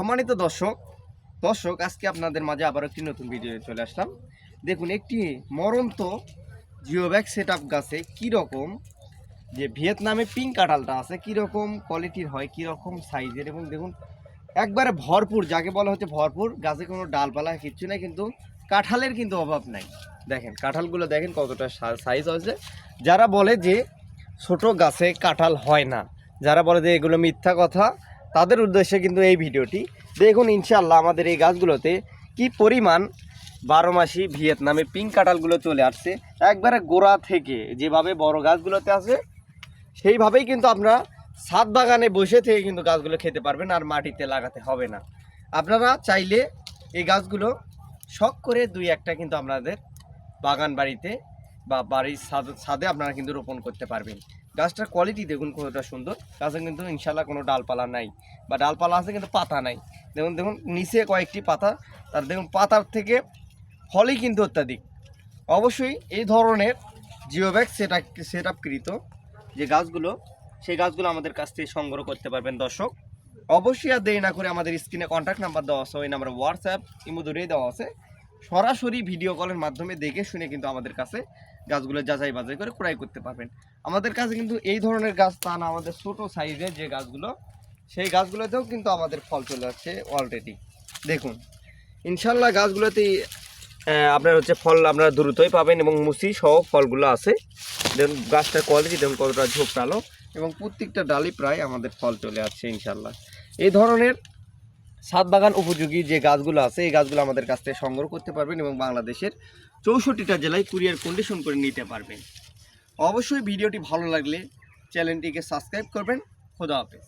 সম্মানিত দর্শক আজকে আপনাদের মাঝে আবার একটি নতুন ভিডিও চলে আসলাম। দেখুন একটি মরন্ত জিওব্যাগ সেটআপ গাছে কীরকম যে ভিয়েতনামে পিঙ্ক কাঁঠালটা আছে কীরকম কোয়ালিটির হয়, কীরকম সাইজের, এবং দেখুন একবারে ভরপুর, যাকে বলা হচ্ছে ভরপুর। গাছে কোনো ডালপালা কিচ্ছু নেই, কিন্তু কাঁঠালের কিন্তু অভাব নাই। দেখেন কাঁঠালগুলো দেখেন কতটা সাইজ হয়েছে। যারা বলে যে ছোট গাছে কাঁঠাল হয় না, যারা বলে যে এগুলো মিথ্যা কথা, তাদের উদ্দেশ্যে কিন্তু এই ভিডিওটি। দেখুন ইনশাআল্লাহ আমাদের এই গাছগুলোতে কি পরিমাণ 12 মাসি ভিয়েতনামে পিঙ্ক কাঁঠালগুলো চলে আসছে। একবারে গোড়া থেকে যেভাবে বড় গাছগুলোতে আছে সেইভাবেই কিন্তু আপনারা ছাদ বাগানে বসে থেকে কিন্তু গাছগুলো খেতে পারবেন, আর মাটিতে লাগাতে হবে না। আপনারা চাইলে এই গাছগুলো শখ করে দুই একটা কিন্তু আপনাদের বাগান বাড়িতে বা বাড়ির ছাদে আপনারা কিন্তু রোপণ করতে পারবেন। গাছটার কোয়ালিটি দেখুন কতটা সুন্দর। গাছে কিন্তু ইনশাল্লাহ কোনো ডালপালা নাই, বা ডালপালা আছে কিন্তু পাতা নাই। দেখুন দেখুন নিচে কয়েকটি পাতা, তার দেখুন পাতার থেকে ফলই কিন্তু অত্যাধিক। অবশ্যই এই ধরনের জিওব্যাগ সেটআপকৃত যে গাছগুলো, সেই গাছগুলো আমাদের কাছ থেকে সংগ্রহ করতে পারবেন দর্শক। অবশ্যই আর দেরি না করে আমাদের স্ক্রিনে কন্ট্যাক্ট নাম্বার দেওয়া আছে, ওই নাম্বারে হোয়াটসঅ্যাপ ইমো ধরেই দেওয়া আছে। সরাসরি ভিডিও কলের মাধ্যমে দেখে শুনে কিন্তু আমাদের কাছে গাছগুলো যাচাই বাছাই করে ক্রয় করতে পারবেন। আমাদের কাছে কিন্তু এই ধরনের গাছ তা না, আমাদের ছোট সাইজের যে গাছগুলো, সেই গাছগুলোতেও কিন্তু আমাদের ফল চলে আসছে অলরেডি। দেখুন ইনশাল্লাহ গাছগুলোতেই আপনার হচ্ছে ফল আপনারা দ্রুতই পাবেন, এবং মুসি সহ ফলগুলো আছে। দেখুন গাছটার কোয়ালিটি দেখুন কতটা ঝোপটালো, এবং প্রত্যেকটা ডালই প্রায় আমাদের ফল চলে আসছে ইনশাল্লাহ। এই ধরনের ছাদ বাগান উপযোগী যে গাছগুলো আছে, এই গাছগুলো আমাদের কাছ থেকে সংগ্রহ করতে পারবেন, এবং বাংলাদেশের 64টা জেলায় কুরিয়ার কন্ডিশন করে নিতে পারবেন। অবশ্যই ভিডিওটি ভালো লাগলে চ্যানেলটিকে সাবস্ক্রাইব করবেন। খোদা হাফেজ।